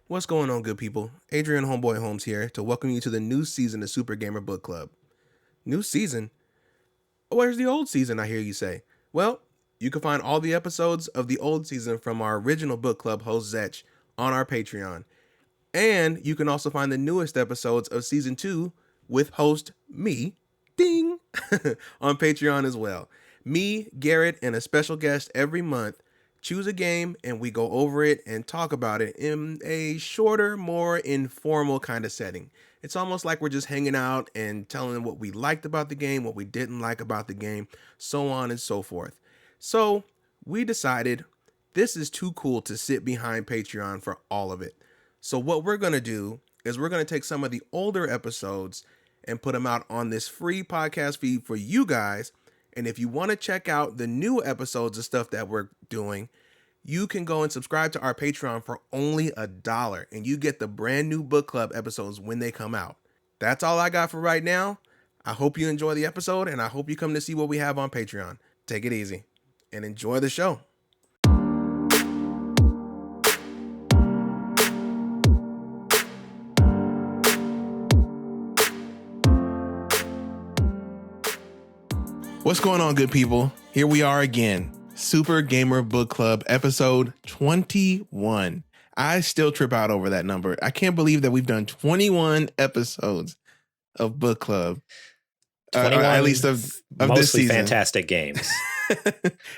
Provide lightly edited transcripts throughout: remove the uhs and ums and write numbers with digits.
What's going on, good people? Adrian Homeboy Holmes here to welcome you to the new season of Super Gamer Book Club. New season? Where's the old season, I hear you say? Well, you can find all the episodes of the old season from our original book club host Zetch on our Patreon. And you can also find the newest episodes of season 2 with host me, ding, on Patreon as well. Me, Garrett, and a special guest every month choose a game and we go over it and talk about it in a shorter, more informal kind of setting. It's almost like we're just hanging out and telling what we liked about the game, what we didn't like about the game, so on and so forth. So we decided this is too cool to sit behind Patreon for all of it. So what we're going to do is we're going to take some of the older episodes and put them out on this free podcast feed for you guys. And if you want to check out the new episodes of stuff that we're doing, you can go and subscribe to our Patreon for only $1, and you get the brand new book club episodes when they come out. That's all I got for right now. I hope you enjoy the episode, and I hope you come to see what we have on Patreon. Take it easy and enjoy the show. What's going on, good people? Here we are again. Super Gamer Book Club, episode 21. I still trip out over that number. I can't believe that we've done 21 episodes of Book Club. 21 at least of this season. Fantastic games.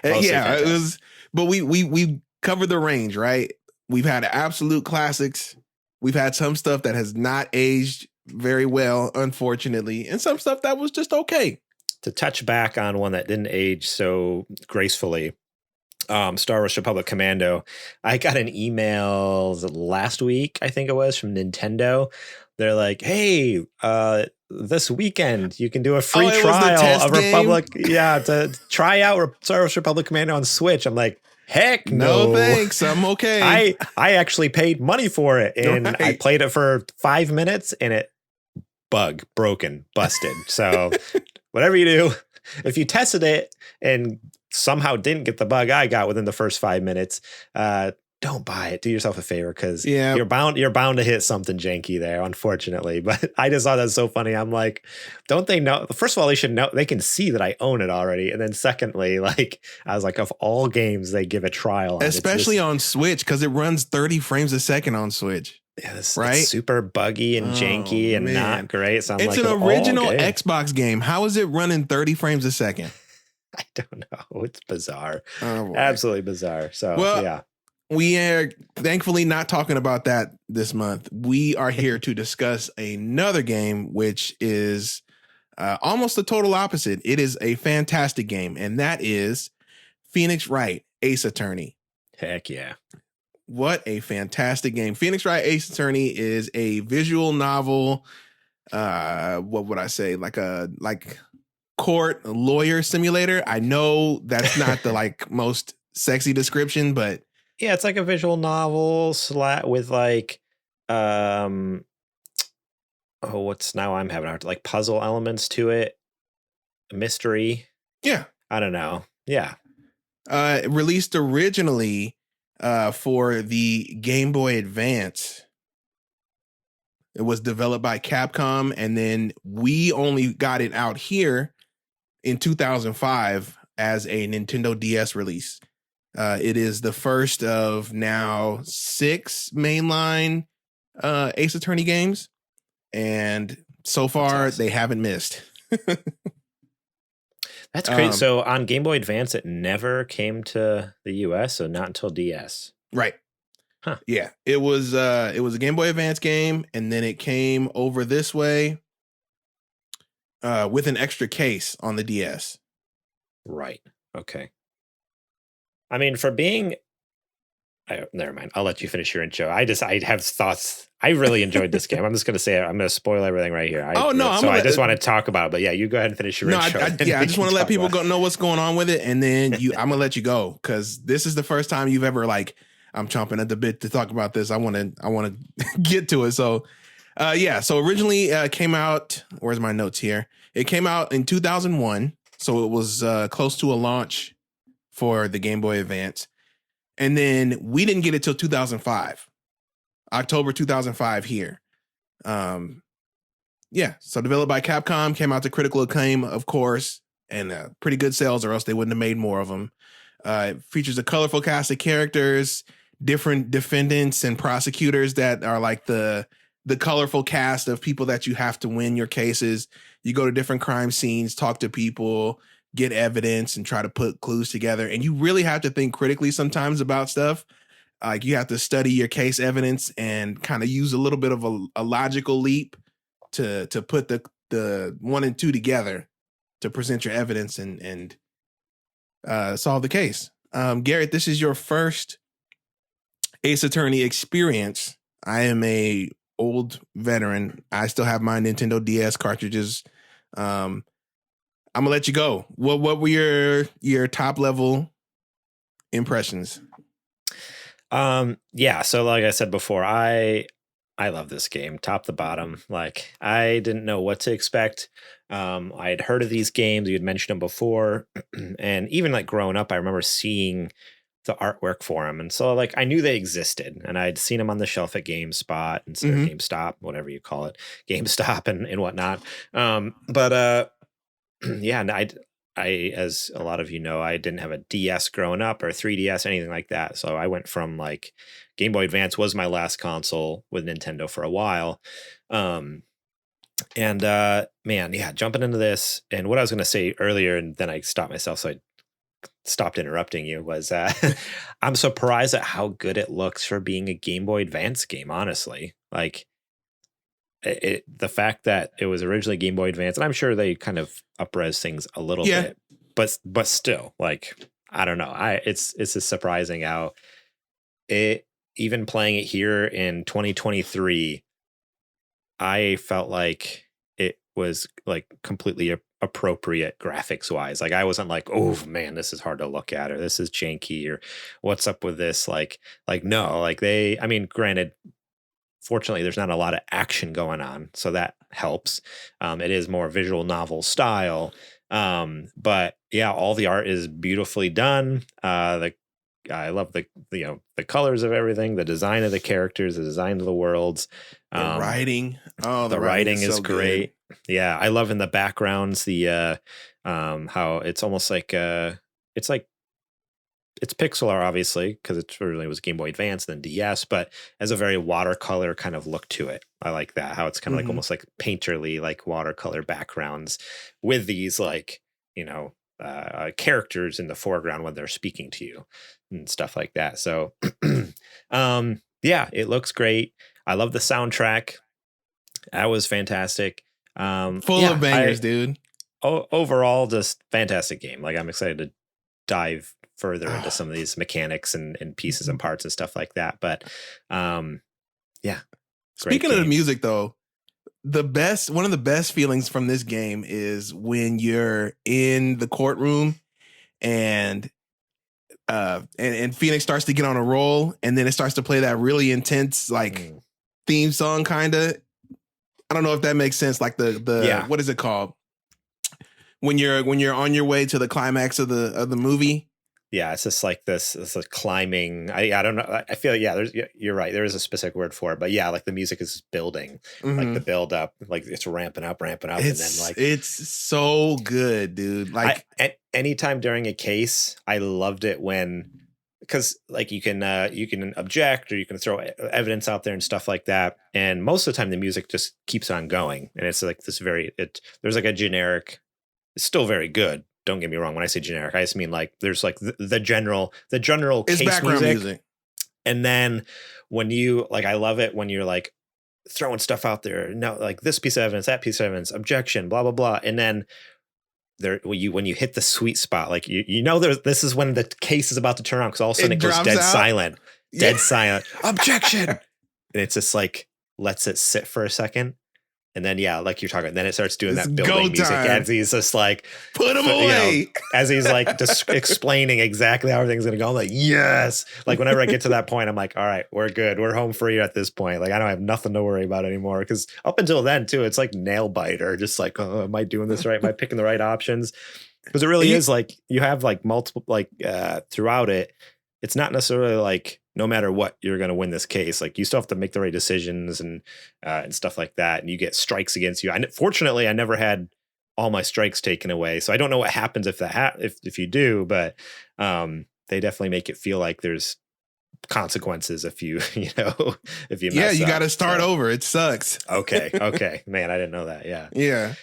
It was, but we covered the range, right? We've had absolute classics. We've had some stuff that has not aged very well, unfortunately, and some stuff that was just okay. To touch back on one that didn't age so gracefully, Star Wars Republic Commando. I got an email last week, I think it was, from Nintendo. They're like, hey, this weekend you can do a free trial of Republic. Yeah, to try out Star Wars Republic Commando on Switch. I'm like, heck no. No thanks, I'm okay. I actually paid money for it, and right. I played it for 5 minutes, and it broken, busted. So whatever you do, if you tested it and somehow didn't get the bug I got within the first 5 minutes, don't buy it. Do yourself a favor, because you're bound to hit something janky there, unfortunately. But I just thought that was so funny. I'm like, don't they know? First of all, they should know. They can see that I own it already. And then secondly, like, I was like, of all games they give a trial on, especially on Switch, because it runs 30 frames a second on Switch. Yeah, it's super buggy and janky and not great. So it's an original Xbox game. How is it running 30 frames a second? I don't know. It's bizarre. Absolutely bizarre. So, yeah. We are thankfully not talking about that this month. We are here to discuss another game, which is almost the total opposite. It is a fantastic game, and that is Phoenix Wright, Ace Attorney. Heck yeah. What a fantastic game. Phoenix Wright Ace Attorney is a visual novel. What would I say? Like court lawyer simulator. I know that's not the most sexy description, but yeah, it's like a visual novel with like I'm having a hard like puzzle elements to it. A mystery. Yeah. I don't know. Yeah. Released originally for the Game Boy Advance. It was developed by Capcom, and then we only got it out here in 2005 as a Nintendo DS release. It is the first of now 6 mainline Ace Attorney games, and so far they haven't missed. That's great. So on Game Boy Advance, it never came to the US, so not until DS. Right. Huh. Yeah. It was a Game Boy Advance game, and then it came over this way with an extra case on the DS. Right. Okay. I mean, for being never mind. I'll let you finish your intro. I have thoughts. I really enjoyed this game. I'm just going to say it. I'm going to spoil everything right here. I just want to talk about it. But yeah, you go ahead and finish your intro. I just want to let people know what's going on with it, and then I'm going to let you go, because this is the first time you've ever I'm chomping at the bit to talk about this. I want to get to it. So, So originally came out. Where's my notes here? It came out in 2001, so it was close to a launch for the Game Boy Advance. And then we didn't get it till 2005. October 2005 here. Yeah, so developed by Capcom, came out to critical acclaim, of course, and pretty good sales, or else they wouldn't have made more of them. It features a colorful cast of characters, different defendants and prosecutors that are like the colorful cast of people that you have to win your cases. You go to different crime scenes, talk to people, get evidence, and try to put clues together. And you really have to think critically sometimes about stuff. Like you have to study your case evidence and kind of use a little bit of a logical leap to put the 1 and 2 together to present your evidence and solve the case. Garrett, this is your first Ace Attorney experience. I am a old veteran. I still have my Nintendo DS cartridges. I'm gonna let you go. What were your top level impressions? Yeah, so like I said before, I love this game, top to bottom. Like I didn't know what to expect. I had heard of these games, you had mentioned them before, and even like growing up, I remember seeing the artwork for them, and so like I knew they existed, and I'd seen them on the shelf at GameSpot and GameStop, whatever you call it, GameStop and whatnot. But yeah, and I, as a lot of you know, I didn't have a DS growing up or 3DS, anything like that. So I went from like Game Boy Advance was my last console with Nintendo for a while. Man, yeah, jumping into this, and what I was going to say earlier, and then I stopped myself, so I stopped interrupting you, was I'm surprised at how good it looks for being a Game Boy Advance game, honestly. Like the fact that it was originally Game Boy Advance, and I'm sure they kind of up-res things a little bit, but still, like, I don't know. It's just surprising how it, even playing it here in 2023, I felt like it was like completely appropriate graphics wise. Like I wasn't like, oh man, this is hard to look at, or this is janky, or what's up with this? Like no, like I mean, granted, fortunately, there's not a lot of action going on, so that helps. It is more visual novel style, but yeah, all the art is beautifully done. I love the colors of everything, the design of the characters, the design of the worlds, the writing. Oh, the writing is so great. Good. Yeah, I love in the backgrounds the how it's almost like it's pixel art, obviously, because it originally was Game Boy Advance, then DS, but has a very watercolor kind of look to it. I like that, how it's kind of like almost like painterly, like watercolor backgrounds with these like, characters in the foreground when they're speaking to you and stuff like that. So, yeah, it looks great. I love the soundtrack. That was fantastic. Full of bangers, dude. Overall, just fantastic game. Like I'm excited to dive further into some of these mechanics and pieces and parts and stuff like that. But yeah. Speaking of the music though, one of the best feelings from this game is when you're in the courtroom and Phoenix starts to get on a roll, and then it starts to play that really intense like theme song kind of. I don't know if that makes sense. Like the what is it called? When you're on your way to the climax of the movie. Yeah, it's just like this. It's like climbing. I don't know. I feel you're right. There is a specific word for it, but yeah, like the music is building, like the build up, like it's ramping up, and then like it's so good, dude. Like anytime during a case, I loved it because like you can object or you can throw evidence out there and stuff like that, and most of the time the music just keeps on going, and it's like this there's like a generic. It's still very good. Don't get me wrong. When I say generic, I just mean like there's like the general it's case background music. And then when you like, I love it when you're like throwing stuff out there. No, like this piece of evidence, that piece of evidence, objection, blah blah blah. And then when you hit the sweet spot, like this is when the case is about to turn on, because all of a sudden it goes dead silent, silent. Objection, and it's just like lets it sit for a second. And then, yeah, like you're talking, then it starts doing that building music as he's just like, put him away. As he's like just explaining exactly how everything's going to go. I'm like, yes. Like whenever I get to that point, I'm like, all right, we're good. We're home free at this point. Like I don't have nothing to worry about anymore. Because up until then, too, it's like nail biter. Just like, oh, am I doing this right? Am I picking the right options? Because it really is like you have like multiple, like throughout it. It's not necessarily like no matter what, you're going to win this case. Like, you still have to make the right decisions and stuff like that. And you get strikes against you. Fortunately, I never had all my strikes taken away. So I don't know what happens if that if you do, but they definitely make it feel like there's consequences if you, if you mess you up. got to start over. It sucks. Okay. Man, I didn't know that. Yeah. Yeah.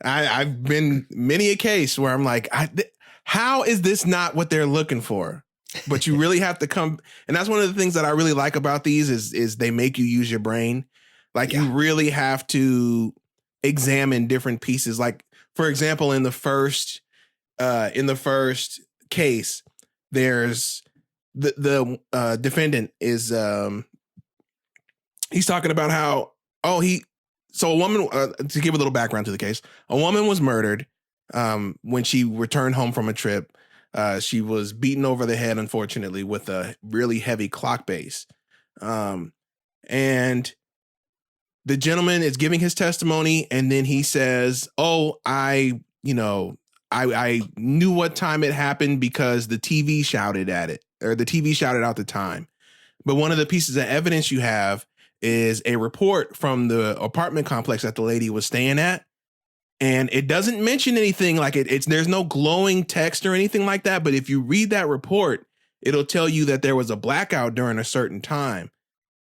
I've been many a case where I'm like, how is this not what they're looking for? But you really have to come. And that's one of the things that I really like about these is they make you use your brain. Like, you really have to examine different pieces. Like, for example, in the first case, there's the defendant is he's talking about how so a woman, to give a little background to the case, a woman was murdered when she returned home from a trip. She was beaten over the head, unfortunately, with a really heavy clock base. And the gentleman is giving his testimony, and then he says, I knew what time it happened because the TV shouted at it, or the TV shouted out the time. But one of the pieces of evidence you have is a report from the apartment complex that the lady was staying at. And it doesn't mention anything like there's no glowing text or anything like that. But if you read that report, it'll tell you that there was a blackout during a certain time.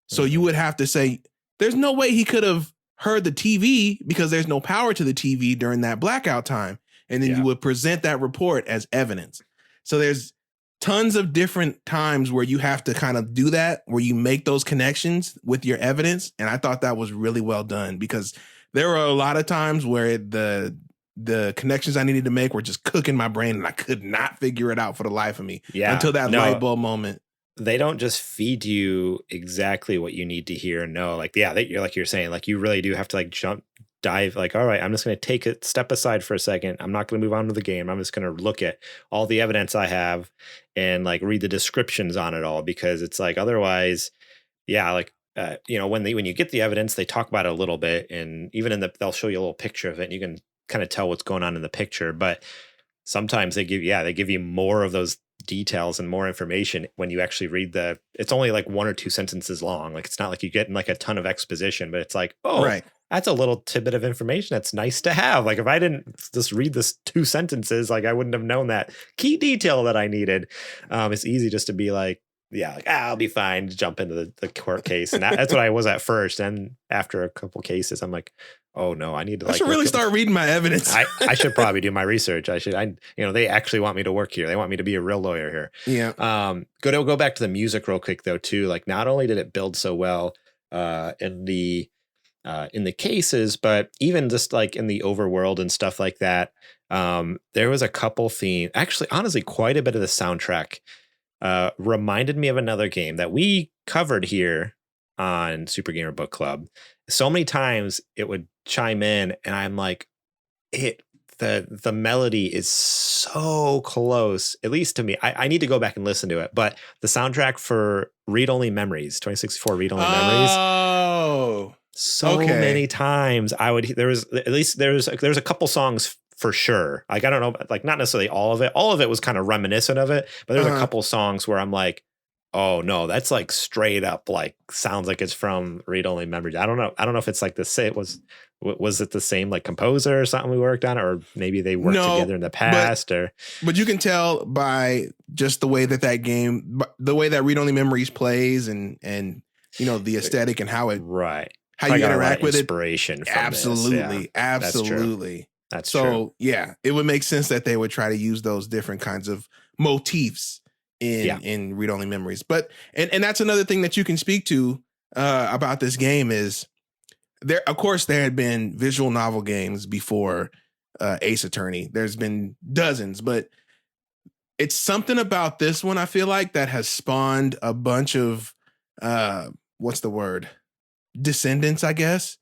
So you would have to say, there's no way he could have heard the TV because there's no power to the TV during that blackout time. And then you would present that report as evidence. So there's tons of different times where you have to kind of do that, where you make those connections with your evidence. And I thought that was really well done, because there were a lot of times where the connections I needed to make were just cooking my brain, and I could not figure it out for the life of me until that light bulb moment. They don't just feed you exactly what you need to hear and know. Like, you're saying, like, you really do have to like dive, like, all right, I'm just going to take a step aside for a second. I'm not going to move on to the game. I'm just going to look at all the evidence I have and like read the descriptions on it all, because it's like, otherwise, when you get the evidence, they talk about it a little bit, and even they'll show you a little picture of it, and you can kind of tell what's going on in the picture. But sometimes they give you more of those details and more information when you actually read it's only like one or two sentences long. Like, it's not like you get like a ton of exposition, but it's like, that's a little tidbit of information that's nice to have. Like, if I didn't just read this 2 sentences, like, I wouldn't have known that key detail that I needed. It's easy just to be like, I'll be fine, jump into the court case. And that's what I was at first. And after a couple cases, I'm like, oh no, I need to. I should really start reading my evidence. I should probably do my research. They actually want me to work here. They want me to be a real lawyer here. Yeah. Go back to the music real quick though too. Like, not only did it build so well in the cases, but even just like in the overworld and stuff like that. There was a couple themes. Actually, honestly, quite a bit of the soundtrack reminded me of another game that we covered here on Super Gamer Book Club. So many times it would chime in, and I'm like, the melody is so close, at least to me. I need to go back and listen to it, but the soundtrack for Read Only Memories, 2064 Read Only Memories. So many times there's a couple songs for sure. Like, I don't know, like, not necessarily all of it. All of it was kind of reminiscent of it, but there's a couple songs where I'm like, oh no, that's like straight up, like, sounds like it's from Read Only Memories. I don't know if it's like was it the same like composer or something we worked on, or maybe they worked together in the past, but you can tell by just the way that game, the way that Read Only Memories plays, and the aesthetic and how it how you interact with inspiration it. From Absolutely. Absolutely. That's so true. Yeah, it would make sense that they would try to use those different kinds of motifs in Read Only Memories. But and that's another thing that you can speak to about this game is there. Of course, there had been visual novel games before Ace Attorney. There's been dozens, but it's something about this one, I feel like, that has spawned a bunch of what's the word? Descendants, I guess.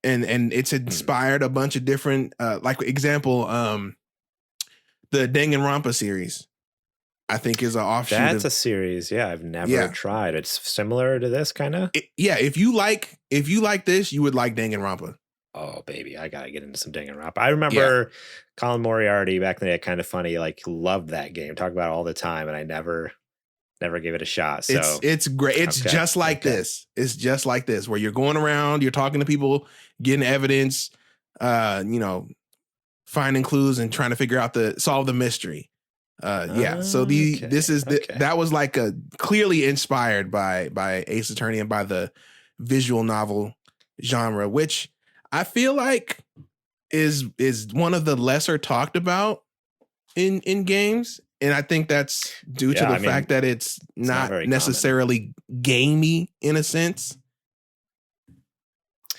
And it's inspired a bunch of different, like example, the Danganronpa series, I think, is an offshoot. That's a series, I've never tried. It's similar to this kind of. If you like this, you would like Danganronpa. Oh baby, I gotta get into some Danganronpa. I remember Colin Moriarty back in the day, kind of funny, like, loved that game, talk about it all the time, and I never never gave it a shot. So it's great. It's okay, just like okay. this. It's just like this, where you're going around, you're talking to people, getting evidence, finding clues and trying to figure out solve the mystery. Yeah. So that was like a clearly inspired by Ace Attorney and by the visual novel genre, which I feel like is one of the lesser talked about in games. And I think that's due to the fact that it's not necessarily gamey in a sense.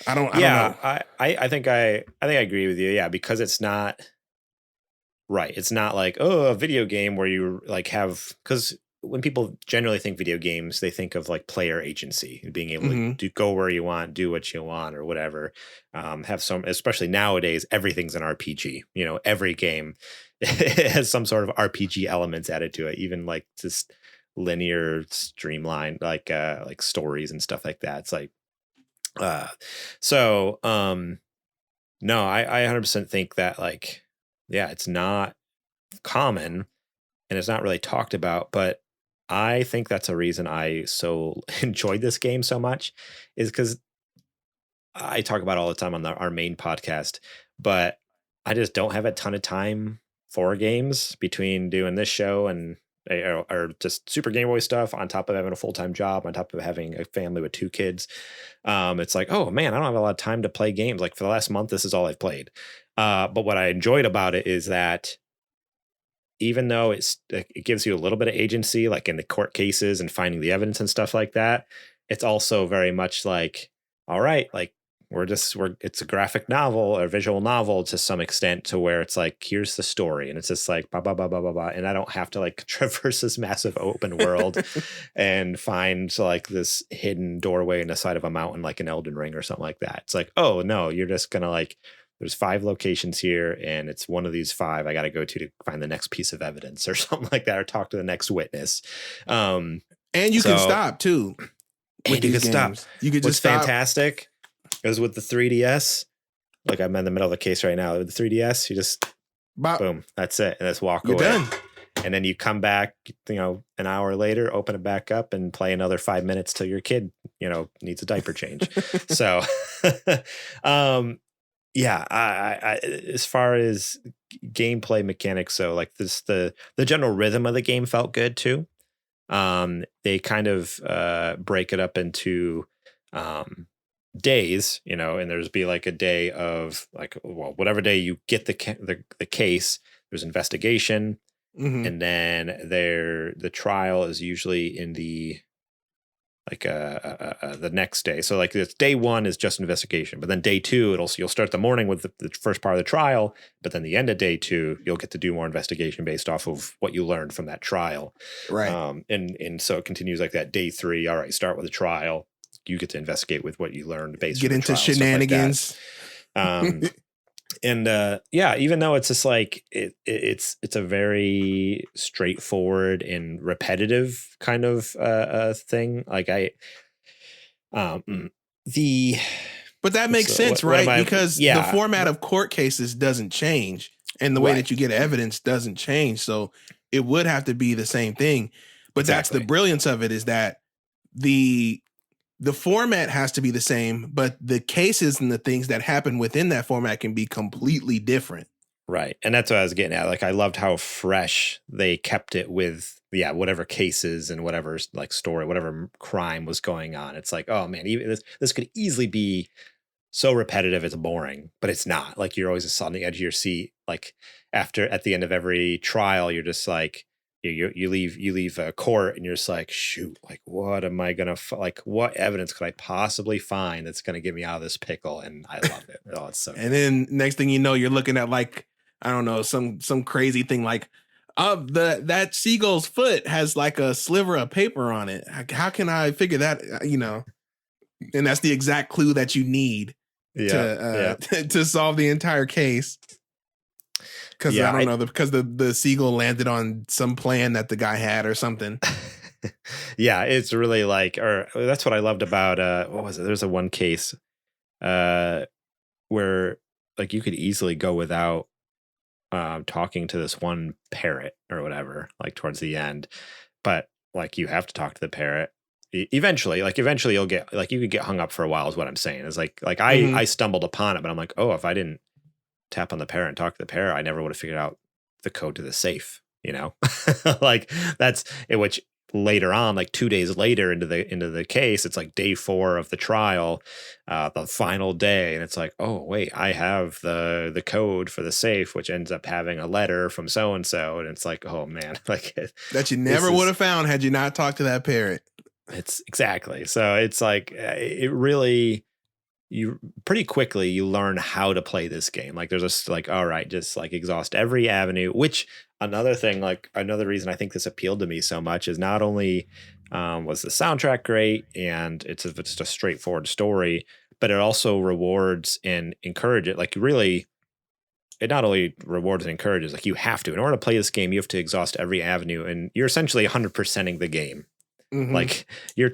I don't know. I think I agree with you. Yeah, because it's not right. It's not like, oh, a video game where you like have, because when people generally think video games, they think of like player agency, being able to go where you want, do what you want, or whatever. Have some, especially nowadays, everything's an RPG. You know, every game has some sort of RPG elements added to it, even like just linear, streamlined, like stories and stuff like that. It's like, no, I 100% think that, like, yeah, it's not common and it's not really talked about, but I think that's a reason I so enjoyed this game so much, is because I talk about it all the time on our main podcast, but I just don't have a ton of time for games between doing this show and or just Super Game Boy stuff, on top of having a full-time job, on top of having a family with 2 kids. It's like, oh man, I don't have a lot of time to play games. Like for the last month, this is all I've played. But what I enjoyed about it is that even though it gives you a little bit of agency, like in the court cases and finding the evidence and stuff like that, it's also very much like, all right, like it's a graphic novel or visual novel to some extent, to where it's like, here's the story. And it's just like, blah, blah, blah, blah, blah, blah. And I don't have to like traverse this massive open world and find like this hidden doorway in the side of a mountain, like an Elden Ring or something like that. It's like, oh no, you're just going to like, there's 5 locations here, and it's one of these 5 I got to go to find the next piece of evidence or something like that, or talk to the next witness. And you can stop too. And you can stop. You could just stop. Fantastic is with the 3DS. Like I'm in the middle of a case right now with the 3DS. You just boom, that's it, and let's walk away. Done. And then you come back, an hour later, open it back up, and play another 5 minutes till your kid, needs a diaper change. So, yeah, I as far as gameplay mechanics, so like this, the general rhythm of the game felt good too. They kind of break it up into days, and there's be like a day of like, well, whatever day you get the case, there's investigation, and then the trial is usually in the the next day. So like it's day 1 is just investigation, but then day 2 you'll start the morning with the first part of the trial, but then the end of day 2 you'll get to do more investigation based off of what you learned from that trial. Right. And so it continues like that. Day 3, all right, start with the trial. You get to investigate with what you learned based get into trial, shenanigans. And yeah, even though it's just like it's a very straightforward and repetitive kind of thing. Like but that makes sense, right? Because the format of court cases doesn't change, and the way that you get evidence doesn't change. So it would have to be the same thing. But that's the brilliance of it, is that the format has to be the same, but the cases and the things that happen within that format can be completely different. Right. And that's what I was getting at. Like, I loved how fresh they kept it with, whatever cases and whatever like story, whatever crime was going on. It's like, oh man, even this could easily be so repetitive, it's boring, but it's not. Like, you're always just on the edge of your seat. Like at the end of every trial, you're just like, you leave a court and you're just like, shoot, like what am I gonna like what evidence could I possibly find that's gonna get me out of this pickle? And I love it. Oh, it's so and then next thing you know, you're looking at like, I don't know, some crazy thing like that seagull's foot has like a sliver of paper on it. How can I figure that, and that's the exact clue that you need to solve the entire case. Because I don't know, because the seagull landed on some plan that the guy had or something. Yeah, it's really like, or that's what I loved about what was it? There's a one case where like you could easily go without talking to this one parrot or whatever, like towards the end. But like you have to talk to the parrot. Eventually you'll get, like, you could get hung up for a while is what I'm saying. It's like I stumbled upon it, but I'm like, oh, if I didn't tap on the parrot and talk to the parrot, I never would have figured out the code to the safe, you know? Like that's it, which later on, like 2 days later into the case, it's like day 4 of the trial, the final day. And it's like, oh wait, I have the code for the safe, which ends up having a letter from so-and-so. And it's like, oh man, like that you never would have found had you not talked to that parrot. It's exactly. So it's like, it really, you pretty quickly you learn how to play this game. Like there's a, like, all right, just like exhaust every avenue, which another thing, like another reason I think this appealed to me so much is not only was the soundtrack great and it's just a straightforward story, but it also rewards and encourages, like really, it not only rewards and encourages, like you have to, in order to play this game, you have to exhaust every avenue and you're essentially 100%ing the game. Mm-hmm. Like you're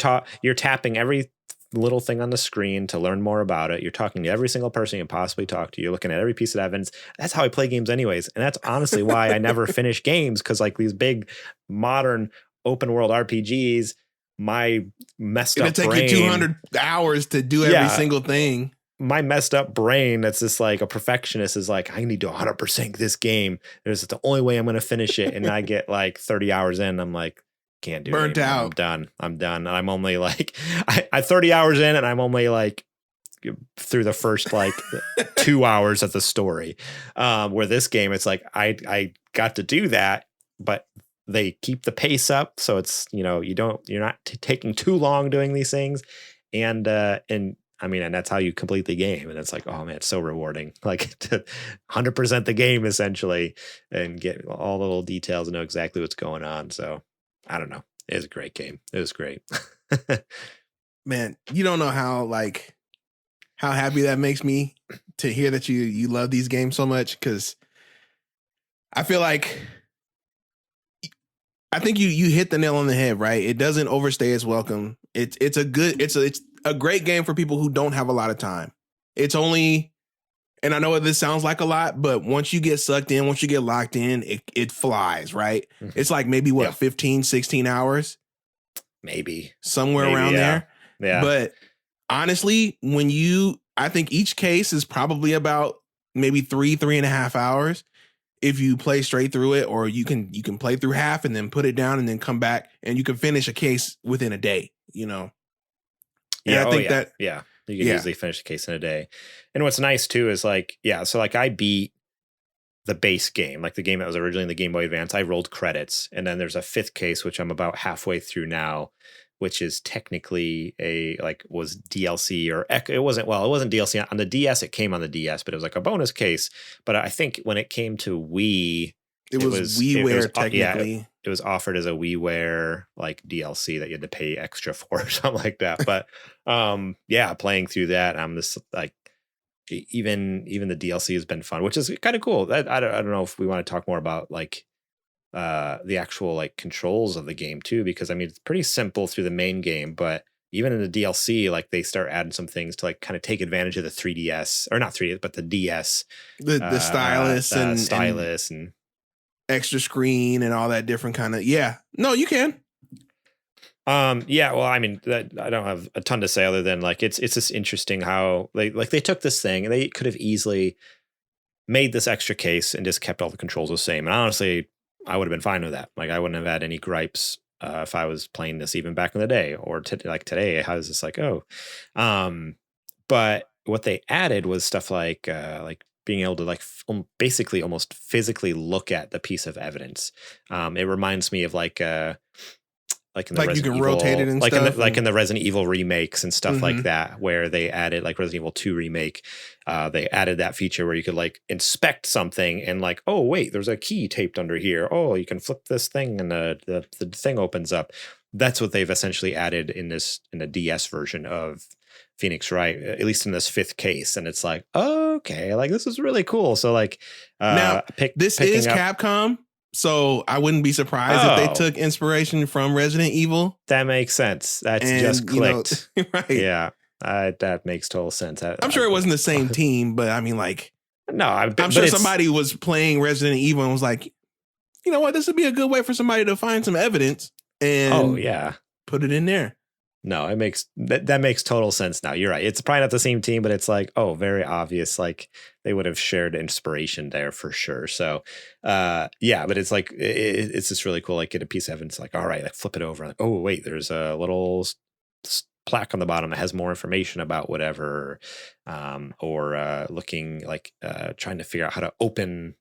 tapping every little thing on the screen to learn more about it. You're talking to every single person you can possibly talk to. You're looking at every piece of evidence. That's how I play games anyways. And that's honestly why I never finish games. Cause like these big modern open world RPGs, my messed up brain. It'll take you 200 hours to do every single thing. My messed up brain that's just like a perfectionist is like, I need to 100% this game. It's the only way I'm going to finish it. And I get like 30 hours in. I'm like, can't do it. Burnt out. I'm done. I'm only like, I 30 hours in and I'm only like through the first like 2 hours of the story. Where this game, it's like, I got to do that, but they keep the pace up. So it's, you know, you're not taking too long doing these things. And I mean, and that's how you complete the game. And it's like, oh man, it's so rewarding. Like to 100% the game essentially and get all the little details and know exactly what's going on. So I don't know. It was a great game. It was great. Man, you don't know how happy that makes me to hear that you love these games so much. Cause I feel like, I think you hit the nail on the head, right? It doesn't overstay its welcome. It's a great game for people who don't have a lot of time. It's only, and I know this sounds like a lot, but once you get sucked in, once you get locked in, it flies, right? Mm-hmm. It's like maybe 15, 16 hours? Maybe. Somewhere around there. Yeah. But honestly, I think each case is probably about maybe 3.5 hours. If you play straight through it, or you can play through half and then put it down and then come back and you can finish a case within a day, you know? Yeah. And I think you can easily finish the case in a day. And what's nice too is like, so like I beat the base game, like the game that was originally in the Game Boy Advance. I rolled credits, and then there's a 5th case, which I'm about halfway through now, which is technically was DLC or it wasn't DLC on the DS. It came on the DS, but it was like a bonus case. But I think when it came to Wii, it was WiiWare technically. It was offered as a WiiWare like DLC that you had to pay extra for or something like that. But playing through that, I'm just like, even the DLC has been fun, which is kind of cool. I don't know if we want to talk more about like the actual like controls of the game too, because I mean it's pretty simple through the main game, but even in the DLC, like they start adding some things to like kind of take advantage of the 3DS, or not 3DS, but the DS, the stylus and extra screen and all that different kind of. Yeah, no, you can. Well, I mean, I don't have a ton to say other than like it's just interesting how they took this thing and they could have easily made this extra case and just kept all the controls the same. And honestly, I would have been fine with that. Like I wouldn't have had any gripes if I was playing this even back in the day, or like today. I was just like, but what they added was stuff like being able to like basically almost physically look at the piece of evidence. It reminds me of like in the Resident you can Evil, rotate it and stuff. In the Resident Evil remakes and stuff like that, where they added like Resident Evil 2 remake, they added that feature where you could like inspect something and like, oh wait, there's a key taped under here. Oh, you can flip this thing and the thing opens up. That's what they've essentially added in the DS version of Phoenix Wright, at least in this 5th case. And it's like, okay, like this is really cool. So like now this is Capcom. So I wouldn't be surprised if they took inspiration from Resident Evil. That makes sense. That's just clicked. Right. Yeah. That makes total sense. I'm sure it wasn't the same team, but I mean like, no, I'm sure somebody was playing Resident Evil and was like, you know what, this would be a good way for somebody to find some evidence. Oh and yeah. put it in there. No, it makes that makes total sense now. You're right. It's probably not the same team, but it's like, oh, very obvious. Like they would have shared inspiration there for sure. So, yeah, but it's like it's just really cool. Like get a piece of evidence. Like, all right, like flip it over. Like, oh wait, there's a little plaque on the bottom that has more information about whatever, or looking like trying to figure out how to open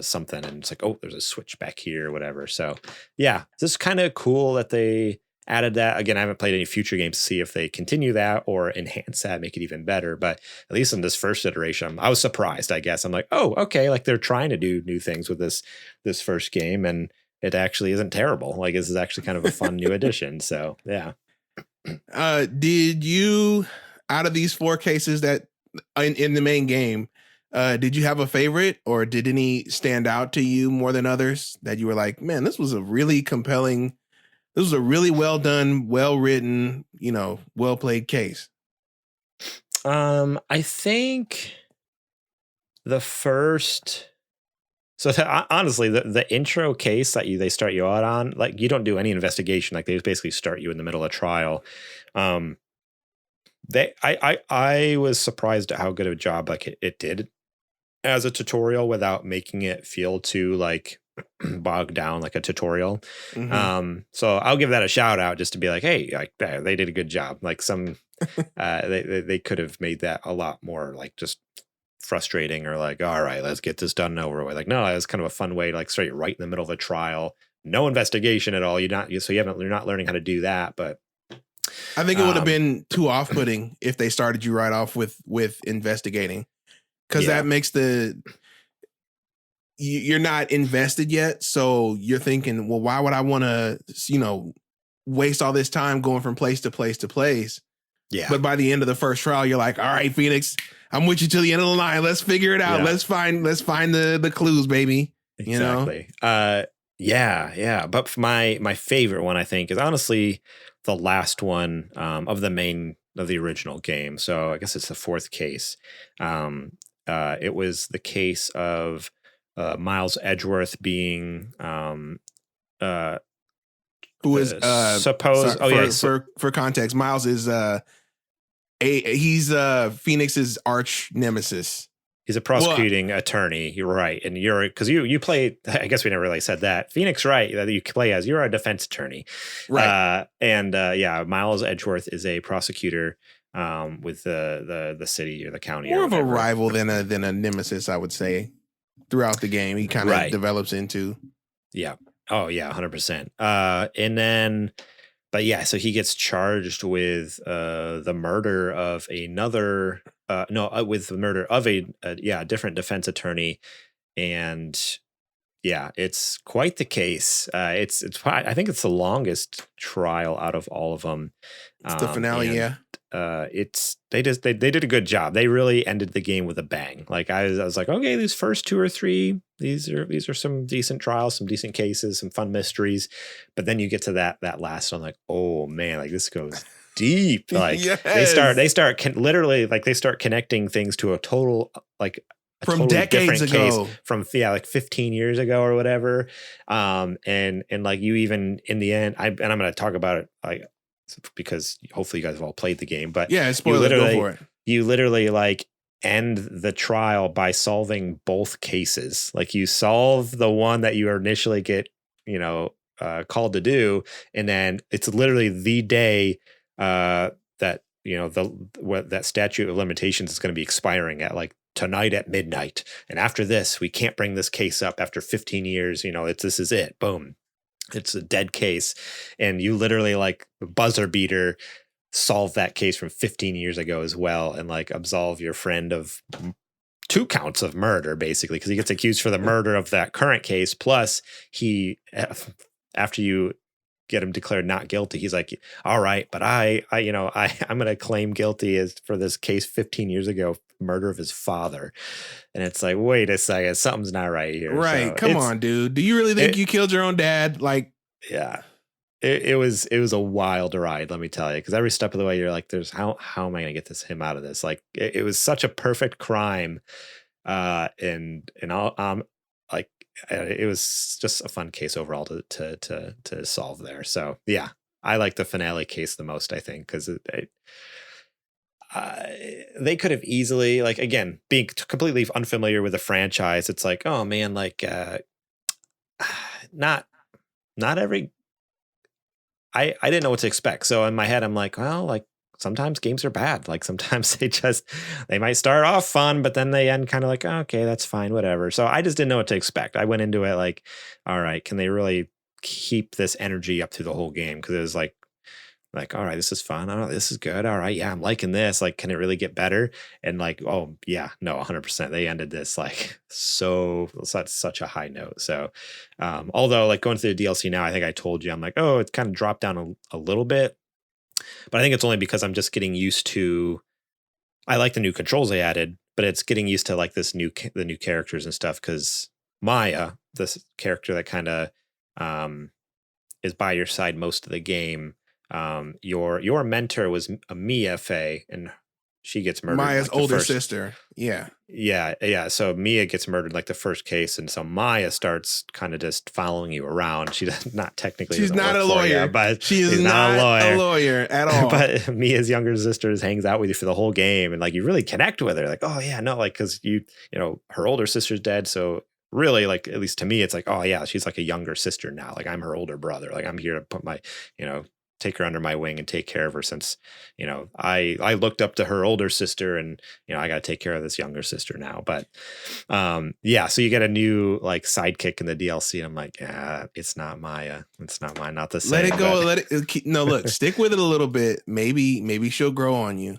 something, and it's like, oh, there's a switch back here, or whatever. So, yeah, this is kind of cool that they added that. Again, I haven't played any future games to see if they continue that or enhance that, make it even better. But at least in this first iteration, I was surprised, I guess. I'm like, oh, okay, like they're trying to do new things with this first game, and it actually isn't terrible. Like this is actually kind of a fun new addition. So yeah. Did you, out of these 4 cases that in the main game, did you have a favorite, or did any stand out to you more than others that you were like, man, this was a really compelling, this was a really well done, well written, well played case? I think the first. So honestly, the intro case that they start you out on, like you don't do any investigation. Like they just basically start you in the middle of trial. I was surprised at how good of a job like it did as a tutorial without making it feel too like bogged down like a tutorial. Mm-hmm. So I'll give that a shout out just to be like, hey, like they did a good job. Like some they could have made that a lot more like just frustrating, or like, all right, let's get this done and over with. Like, no, it was kind of a fun way to like start you right in the middle of a trial, no investigation at all. You're not learning how to do that. But I think it would have been too off-putting if they started you right off with investigating, because that makes you're not invested yet. So you're thinking, well, why would I want to, waste all this time going from place to place to place? Yeah. But by the end of the first trial, you're like, all right, Phoenix, I'm with you till the end of the line. Let's figure it out. Yeah. Let's find the clues, baby. Exactly. Yeah. But my favorite one, I think, is honestly the last one of the original game. So I guess it's the 4th case. It was the case of Miles Edgeworth being who is supposed. For context, Miles is he's Phoenix's arch nemesis. He's a prosecuting attorney. You're right, and because you play. I guess we never really said that. Phoenix Wright that you play as. You're a defense attorney, right? Miles Edgeworth is a prosecutor with the city or the county. More of a rival than a nemesis, I would say. Throughout the game, he kind of develops into. Yeah. Oh yeah, 100%. And then. But yeah, so he gets charged with the murder of another, with the murder of a different defense attorney, and yeah, it's quite the case. It's I think it's the longest trial out of all of them. It's the finale, yeah. They did a good job. They really ended the game with a bang. Like I was like, okay, these first 2 or 3, these are some decent trials, some decent cases, some fun mysteries. But then you get to that last one, like, oh man, like this goes deep. Like yes. they start literally like they start connecting things to a total like. From totally decades ago, from like 15 years ago or whatever, and like you even in the end, I'm going to talk about it like because hopefully you guys have all played the game, but yeah, spoiler, go for it. You literally like end the trial by solving both cases. Like you solve the one that you initially get called to do, and then it's literally the day that that statute of limitations is going to be expiring at like tonight at midnight. And after this, we can't bring this case up after 15 years. This is it. Boom. It's a dead case. And you literally like buzzer beater solve that case from 15 years ago as well. And like absolve your friend of 2 counts of murder, basically, because he gets accused for the murder of that current case. Plus he, after you get him declared not guilty, he's like, all right, but I'm going to claim guilty as for this case 15 years ago, murder of his father. And it's like, wait a second, something's not right here. Right. So come on, dude. Do you really think you killed your own dad? Like, yeah, it was a wild ride, let me tell you. Because every step of the way, you're like, how am I going to get him out of this? Like, it was such a perfect crime. And like, it was just a fun case overall to solve there. So yeah, I like the finale case the most, I think, because they could have easily, like, again, being completely unfamiliar with the franchise, it's like, oh man, like not every I didn't know what to expect. So in my head, I'm like, well, like sometimes games are bad. Like sometimes they might start off fun, but then they end kind of like, oh, okay, that's fine, whatever. So I just didn't know what to expect. I went into it like, all right, can they really keep this energy up through the whole game? Because it was like, all right, this is fun. Oh, this is good. All right, yeah, I'm liking this. Like, can it really get better? And like, oh yeah, no, 100%. They ended this like such a high note. So, although like going through the DLC now, I think I told you, I'm like, oh, it's kind of dropped down a little bit, but I think it's only because I'm just getting used to. I like the new controls they added, but it's getting used to like the new characters and stuff. Because Maya, this character that kind of is by your side most of the game. Your mentor was a Mia Fey, and she gets murdered. Maya's like older sister. Yeah. So Mia gets murdered like the first case, and so Maya starts kind of just following you around. She does not technically. She's not a lawyer, but she's not a lawyer at all. But Mia's younger sister hangs out with you for the whole game, and like you really connect with her. Like, oh yeah, no, like because you know her older sister's dead, so. Really, like, at least to me, it's like, oh yeah, she's like a younger sister now. Like I'm her older brother. Like I'm here to put my, take her under my wing and take care of her since, I looked up to her older sister and, I got to take care of this younger sister now. But yeah, so you get a new like sidekick in the DLC. And I'm like, yeah, it's not Maya. It's not Maya. Not the same. Let it go. No, look, stick with it a little bit. Maybe she'll grow on you.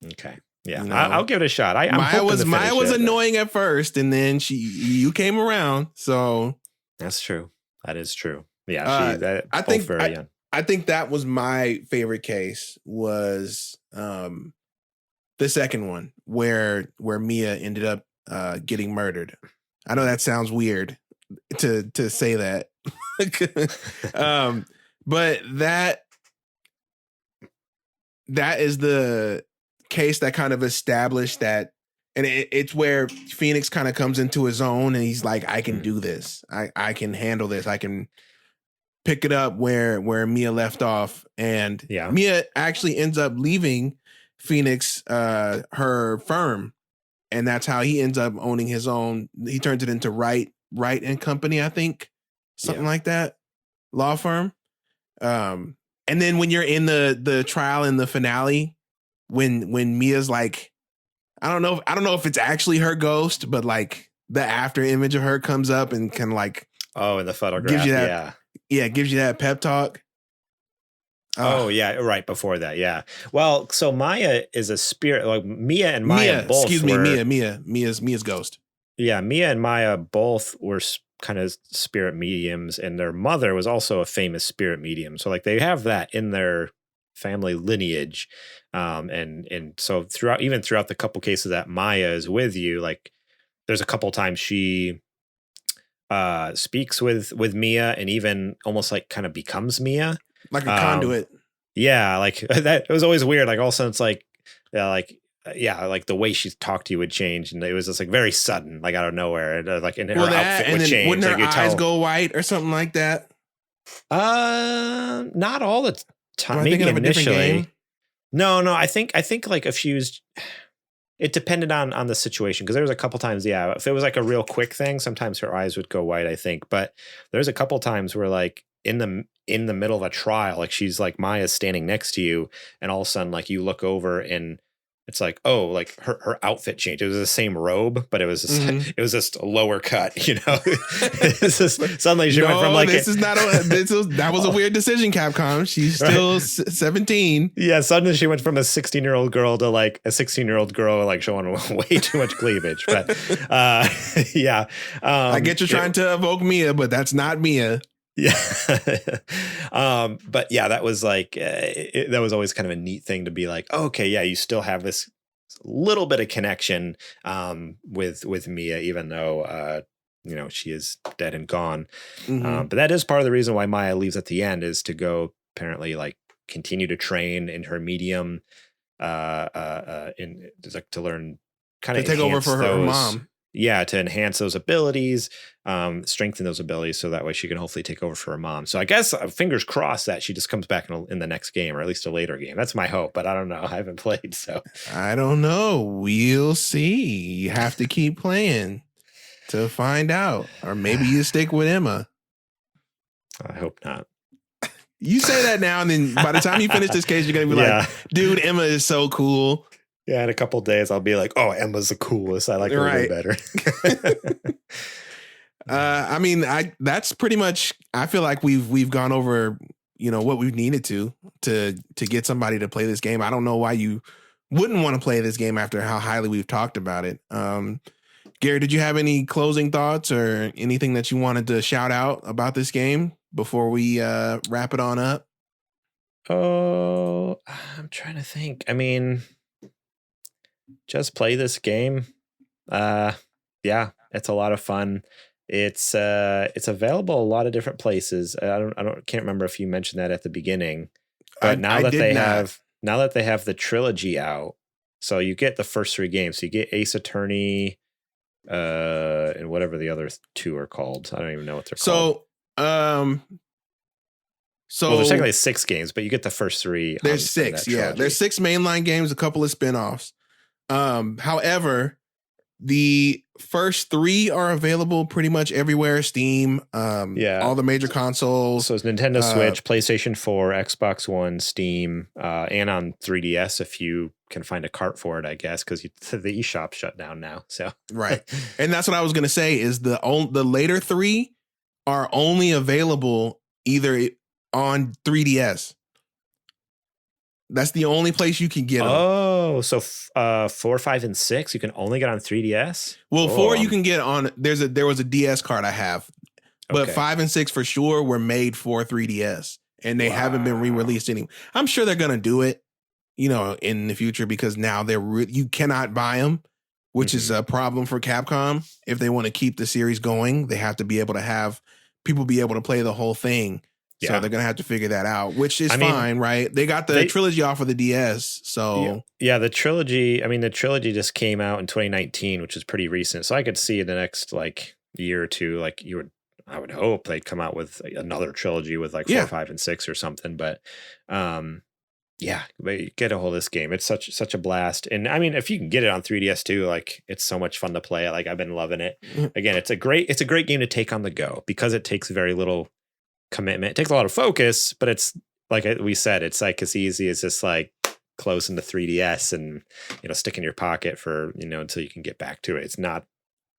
Okay. Yeah, I'll give it a shot. Maya was annoying at first, and then you came around. So that's true. That is true. Yeah, I think that was my favorite case was the second one where Mia ended up getting murdered. I know that sounds weird to say that, but that is the case that kind of established that, and it's where Phoenix kind of comes into his own, and he's like, I can do this. I can handle this. I can pick it up where Mia left off. And Mia actually ends up leaving Phoenix, her firm. And that's how he ends up owning his own. He turns it into Wright and Company, I think. Something like that. Law firm. And then when you're in the trial in the finale, when Mia's like, I don't know if it's actually her ghost, but like the after image of her comes up and can like, in the photograph, gives you that pep talk. Oh yeah, right before that, yeah. Well, so Maya is a spirit. Like Mia and Maya both. Mia's ghost. Yeah, Mia and Maya both were kind of spirit mediums, and their mother was also a famous spirit medium. So like they have that in their family lineage, and so throughout the couple cases that Maya is with you, like there's a couple times she speaks with Mia and even almost like kind of becomes Mia, like a conduit. Yeah, like that. It was always weird. Like all of a sudden it's like like the way she talked to you would change, and it was just like very sudden, like out of nowhere, and like in her outfit would change. Wouldn't her eyes go white or something like that? Not all the time. Maybe initially. No. I think like if she was, it depended on the situation, because there was a couple times, if it was like a real quick thing, sometimes her eyes would go white, I think. But there's a couple times where like in the middle of a trial, like she's like Maya's standing next to you, and all of a sudden like you look over and it's like, oh, like her outfit changed. It was the same robe, but it was just, it was just a lower cut, It's just, suddenly she went from like that was a weird decision, Capcom. She's still 17. Yeah, suddenly she went from a 16-year-old girl to like a 16-year-old girl like showing way too much cleavage. But yeah, I get you're trying to evoke Mia, but that's not Mia. Yeah. But yeah, that was like, that was always kind of a neat thing to be like, oh, okay, yeah, you still have this little bit of connection, with Mia, even though, she is dead and gone. But that is part of the reason why Maya leaves at the end, is to go apparently like continue to train in her medium, to learn kind of take over for her mom. to enhance those abilities, strengthen those abilities, so that way she can hopefully take over for her mom. So I guess fingers crossed that she just comes back in the next game, or at least a later game. That's my hope, but I don't know. I haven't played, so I don't know. We'll see. You have to keep playing to find out, or maybe you stick with Emma. I hope not. You say that now, and then by the time you finish this case, you're gonna be like, "Dude, Emma is so cool." Yeah, in a couple of days, I'll be like, "Oh, Emma's the coolest. I like her way better." I mean, that's pretty much. I feel like we've gone over, what we've needed to get somebody to play this game. I don't know why you wouldn't want to play this game after how highly we've talked about it. Gary, did you have any closing thoughts or anything that you wanted to shout out about this game before we wrap it on up? Oh, I'm trying to think. I mean, just play this game. Yeah, it's a lot of fun. It's available a lot of different places. Can't remember if you mentioned that at the beginning, but now that they have the trilogy out, so you get the first 3 games. So you get Ace Attorney, and whatever the other 2 are called. I don't even know what they're called. Well, there's technically 6 games, but you get the first 3. There's 6, yeah. There's 6 mainline games, a couple of spinoffs. However, the first 3 are available pretty much everywhere. Steam, all the major consoles. So it's Nintendo Switch, PlayStation 4, Xbox One, Steam, and on 3DS if you can find a cart for it, I guess, because the eShop shut down now. So right, and that's what I was gonna say is the later 3 are only available either on 3DS. That's the only place you can get them. Oh, so 4, 5, and 6 you can only get on 3DS? Well, 4 you can get on. There was a DS card I have, but 5 and 6 for sure were made for 3DS, and they haven't been re-released anyway. I'm sure they're gonna do it, in the future, because now you cannot buy them, which is a problem for Capcom. If they want to keep the series going, they have to be able to have people be able to play the whole thing. So they're going to have to figure that out, which is fine, right? They got the trilogy off of the DS. So the trilogy just came out in 2019, which is pretty recent. So I could see in the next year or two, I would hope they'd come out with another trilogy with 4, 5, and 6 or something. But get a hold of this game. It's such a blast. And I mean, if you can get it on 3DS too, it's so much fun to play. I've been loving it. Again, it's a great game to take on the go because it takes very little commitment. It takes a lot of focus, but it's like we said, it's as easy as just closing the 3DS and stick in your pocket for until you can get back to it. It's not.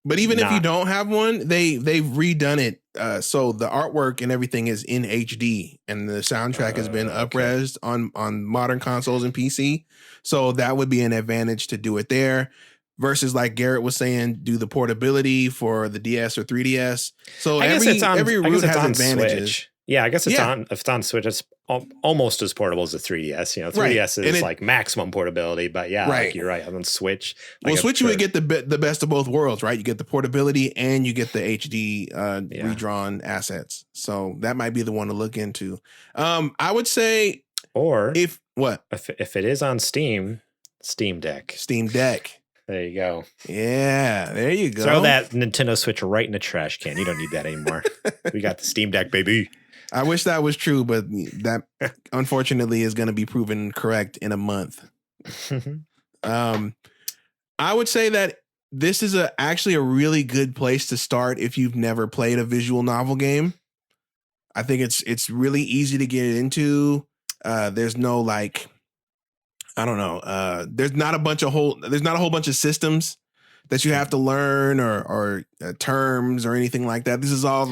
But even if you don't have one, they've redone it so the artwork and everything is in HD, and the soundtrack has been up-resed on modern consoles and PC. So that would be an advantage to do it there. Versus, like Garrett was saying, do the portability for the DS or 3DS. So every route has advantages. Switch. Yeah, I guess if it's on Switch, it's almost as portable as the 3DS. 3DS is maximum portability, but you're right. On Switch, Switch you would get the best of both worlds, right? You get the portability and you get the HD redrawn assets. So that might be the one to look into. I would say, or if it is on Steam Deck. There you go. Yeah, there you go. Throw that Nintendo Switch right in the trash can. You don't need that anymore. We got the Steam Deck, baby. I wish that was true, but that unfortunately is going to be proven correct in a month. I would say that this is actually a really good place to start if you've never played a visual novel game. I think it's really easy to get into. There's no I don't know. There's not a whole bunch of systems that you have to learn or terms or anything like that. This is all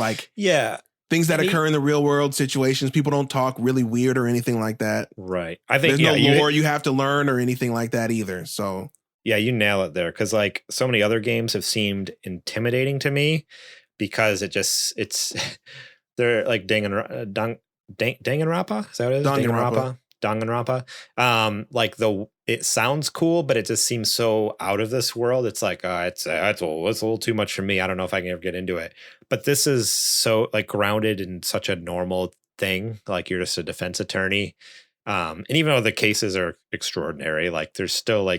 things that occur in the real world situations. People don't talk really weird or anything like that. Right. I think there's no lore you have to learn or anything like that either. So yeah, you nail it there. Cause so many other games have seemed intimidating to me because they're like Danganronpa. Is that what it is? Danganronpa. It sounds cool, but it just seems so out of this world. It's it's a little too much for me. I don't know if I can ever get into it. But this is so grounded in such a normal thing. You're just a defense attorney. And even though the cases are extraordinary, there's still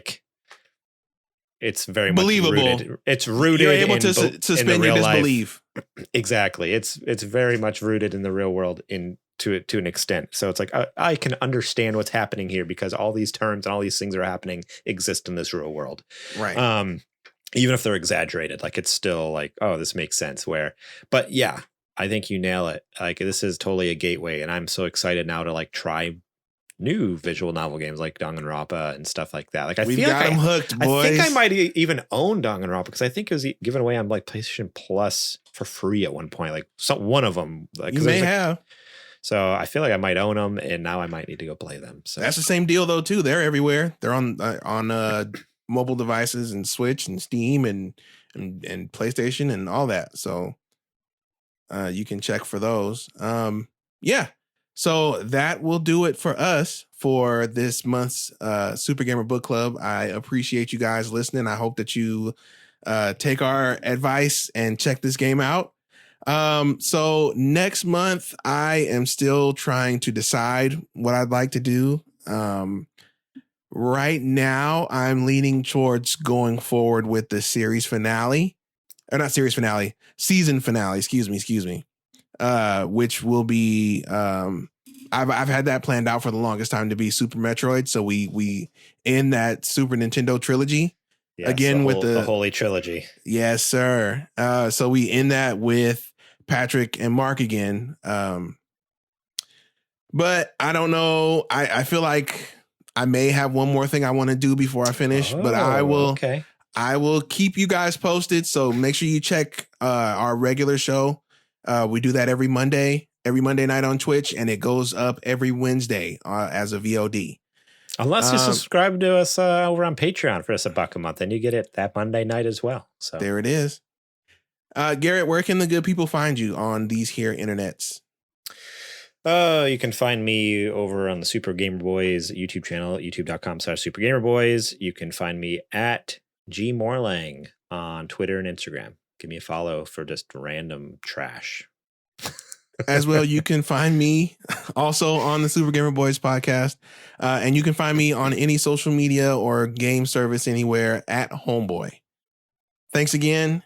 it's very believable. Much rooted. It's rooted. You're able to in suspend your disbelief. Exactly. It's very much rooted in the real world to an extent. So it's like I can understand what's happening here because all these terms and all these things that are happening exist in this real world. Right. Even if they're exaggerated, like it's still like, oh, this makes sense. But yeah, I think you nail it. Like this is totally a gateway, and I'm so excited now to like try new visual novel games like Danganronpa and stuff like that. Like We've got them hooked, boys. I think I might even own Danganronpa because I think it was given away on like PlayStation Plus for free at one point. Like one of them. Like, you may have. So I feel like I might own them, and now I might need to go play them. So that's the same deal though too. They're everywhere. They're on mobile devices and Switch and Steam and PlayStation and all that. So you can check for those. Yeah. So that will do it for us for this month's Super Gamer Book Club. I appreciate you guys listening. I hope that you take our advice and check this game out. So next month, I am still trying to decide what I'd like to do. Right now, I'm leaning towards going forward with the series finale. Or not series finale, season finale, excuse me. Which will be I've had that planned out for the longest time to be Super Metroid. So we end that Super Nintendo trilogy again with the Holy Trilogy. Yes, sir. So we end that with Patrick and Mark again. But I don't know. I feel like I may have one more thing I want to do before I finish, but I will. Okay. I will keep you guys posted. So make sure you check our regular show. We do that every Monday night on Twitch, and it goes up every Wednesday as a VOD. Unless you subscribe to us over on Patreon for us $1 a month, and you get it that Monday night as well. So there it is. Garrett, where can the good people find you on these here internets? You can find me over on the Super Gamer Boys YouTube channel, youtube.com/supergamerboys. You can find me at Morlang on Twitter and Instagram. Give me a follow for just random trash. As well, you can find me also on the Super Gamer Boys podcast. And you can find me on any social media or game service anywhere at Homeboy. Thanks again.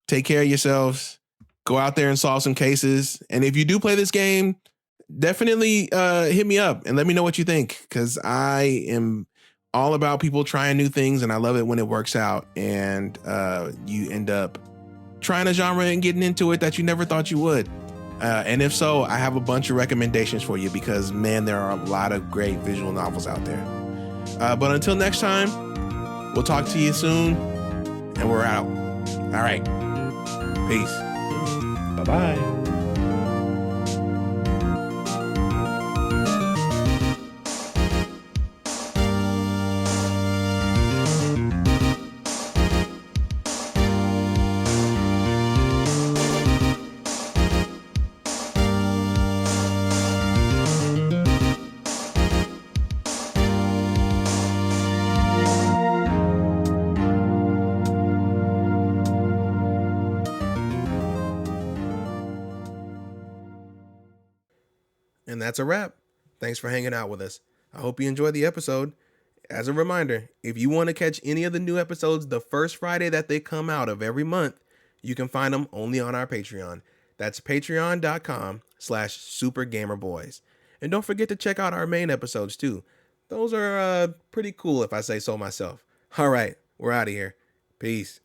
Take care of yourselves. Go out there and solve some cases. And if you do play this game, definitely hit me up and let me know what you think, because I am all about people trying new things, and I love it when it works out and you end up trying a genre and getting into it that you never thought you would. And if so, I have a bunch of recommendations for you because, man, there are a lot of great visual novels out there. But until next time, we'll talk to you soon, and we're out. All right. Peace. Bye-bye. And that's a wrap. Thanks for hanging out with us. I hope you enjoyed the episode. As a reminder, if you want to catch any of the new episodes the first Friday that they come out of every month, you can find them only on our Patreon. That's patreon.com/supergamerboys. And don't forget to check out our main episodes too. Those are pretty cool if I say so myself. All right, we're out of here. Peace.